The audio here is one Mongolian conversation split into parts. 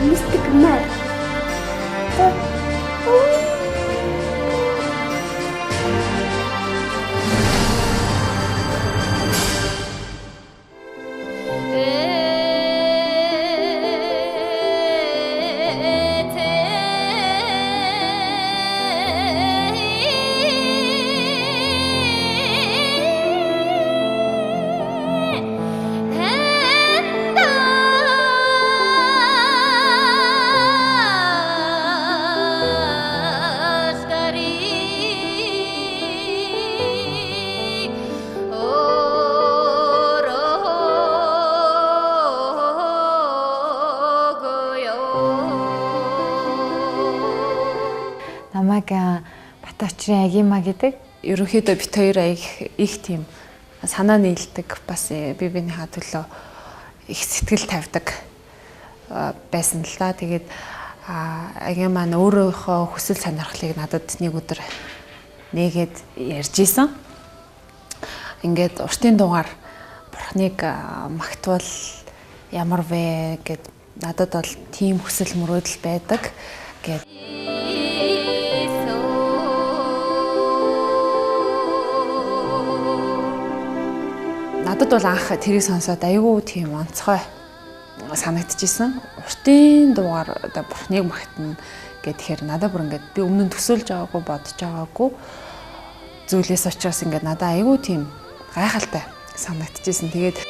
Mystic Man. Намайг Баточрын Агима гэдэг. Ерөнхийдөө бит хоёр их тийм санаа нийлдэг, бас бие биенийхээ төлөө их сэтгэл тавьдаг байсан л да. Тэгээд Агима маань өөрийнхөө хүсэл сонирхлыг надад нэг өдөр нээгээд ярьж исэн. Ингээд уртын дугаар бурхныг магтвал ямар вэ гэд надад бол тийм хүсэл мөрөөдөл байдаг гэд. Надад бол анх тэрийг сонсоод айгүй тийм онцгой санагдчихсэн. Уртын дугаар одоо бурхныг магтана гэхээр надад бүр ингээд би өмнө нь төсөөлж байгаагүй бодож байгаагүй зүйлээс учраас ингээд надад айгүй тийм гайхалтай санагдчихсэн. Тэгээд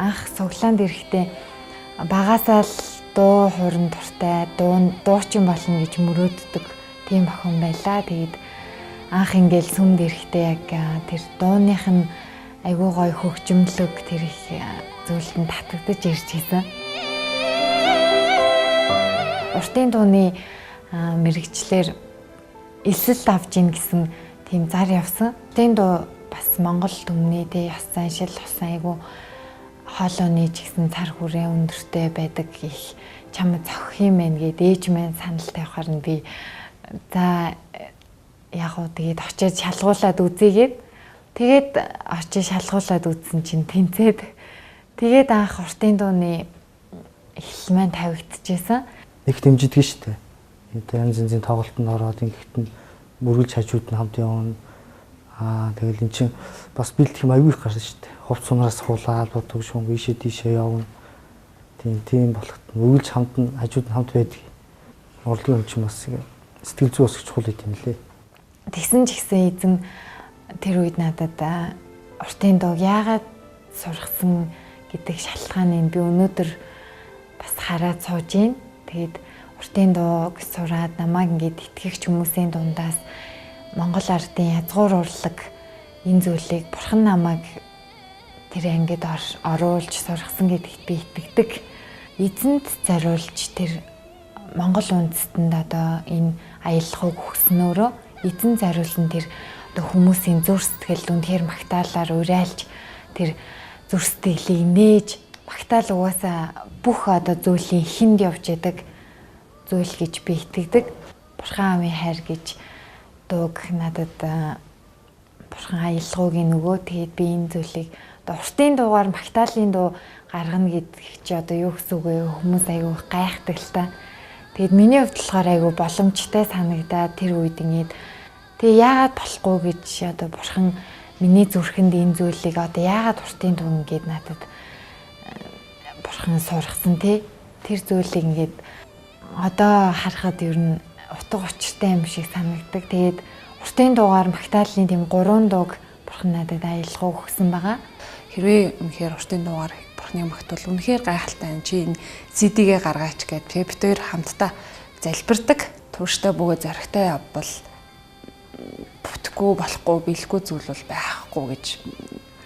анх цуглаанд ирэхдээ багасаа л дуу хуран дуртай, дуучин болно гэж мөрөөддөг тийм охин байлаа. Тэгээд анх ингээл сүмд ирэхдээ яг тэр дууных нь айгүй гоё хөгжмөлөг тэр их зүйлд татагдаж ирж хийсэн. Уртын дууны мэрэгчлэр элсэлт авж ийн гэсэн тийм зар явсан. Уртын дуу бас Монгол түмний тэ ёс заншил тусан айгүй хоолойны ч гэсэн цар хүрээ өндөртэй байдаг их чам зохих юм байна гэд ээж маань санал тавихаар нь би за яг уу тэгээд очиж шалгуулад үзьегээд тэгээд очиж шалгуулад үзсэн чинь тэнцээд тэгээд анх уртын дууны эхлэл маань тавигдчихсэн. Их дэмжидэгэн шүү дээ. Тэгээд янз янзын тоглолтод ороод ингэхт нь мөргөлж хажууд нь хамт явна. Тэгэл эн чинь бас бэлдэх юм аюу их гарсан шүү дээ. Хувц сунараас хуулаад бодог шүүн ийшээ тийшээ явна. Тийм болохт мөргөлж хамт нь хажууд нь хамт байдаг. Урлагийн юм чинь бас сэтгэл зүй өсгөх чухал юм лээ. Тэгсэн ч гэсэн эзэн тэр үед надад уртын дууг яагаад сургасан гэдэг шалтгааныг би өнөөдөр бас хараад сууж гин. Тэгээд уртын дууг сураад намайг ингээд итгэгч хүмүүсийн дундаас Монгол ардын язгуур урлаг энэ зүйлийг бурхан намайг тэр ангид оруулж сургасан гэдэгт би итгэдэг. Эзэнд зориулж тэр Монгол үндэстэнд одоо энэ аяллахыг өгснөөрөө эзэн зориулсан тэр одоо хүмүүсийн зүр сэтгэл үнэхээр магтаалаар уриалж тэр зүр сэтгэлийг нээж магтаал угаасаа бүх одоо зүйлийн эхэнд явж яадаг зүйл гэж би итгэдэг. Бурхан амийн хайр гэж дууг надад бурхан аялгуугийн нөгөө тэгээд би энэ зүйлийг одоо уртын дуугаар магтаалын дуу гаргана гэдэг чи одоо юу гэсэн үг вэ? Хүмүүс аягүй гайхдаг л та. Тэгээд миний хувьд болохоор аягүй боломжтой санагдаад тэр үед ингээд тэгээ яагаад болохгүй гэж одоо бурхан миний зүрхэнд энэ зүйлийг одоо яагаад уртын дуу ингээд надад бурхан сургасан те тэр зүйлийг ингээд одоо харахад ер нь утга учиртай юм шиг санагдаг. Тэгээд уртын дуугаар магтаалын тийм 3 дууг бурхан надад аялгау өгсөн байгаа. Хэрвээ үнэхээр уртын дуугаар бурхныг магтвал үнэхээр гайхалтай юм чи энэ CD-гээ гаргаач гэдэг бид хоёр хамтдаа залбирдаг. Тууштай бөгөө зоригтой явбал бүтэхгүй болохгүй биелэхгүй зүйл бол байхгүй гэж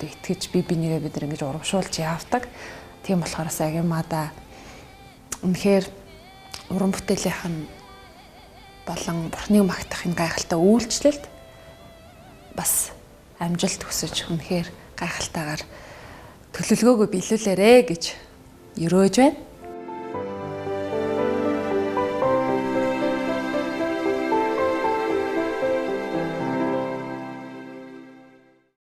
итгэж би бинийгээ бид ингэж урамшуулж явдаг. Тийм болохоор Агимада үнэхээр уран бүтээлийнх нь болон бурхныг магтах энэ гайхалтай үйлчлэлд бас амжилт хүсэж үнэхээр гайхалтайгаар төлөвлөгөөгөө биелүүлээрэ гэж өрөөж байна.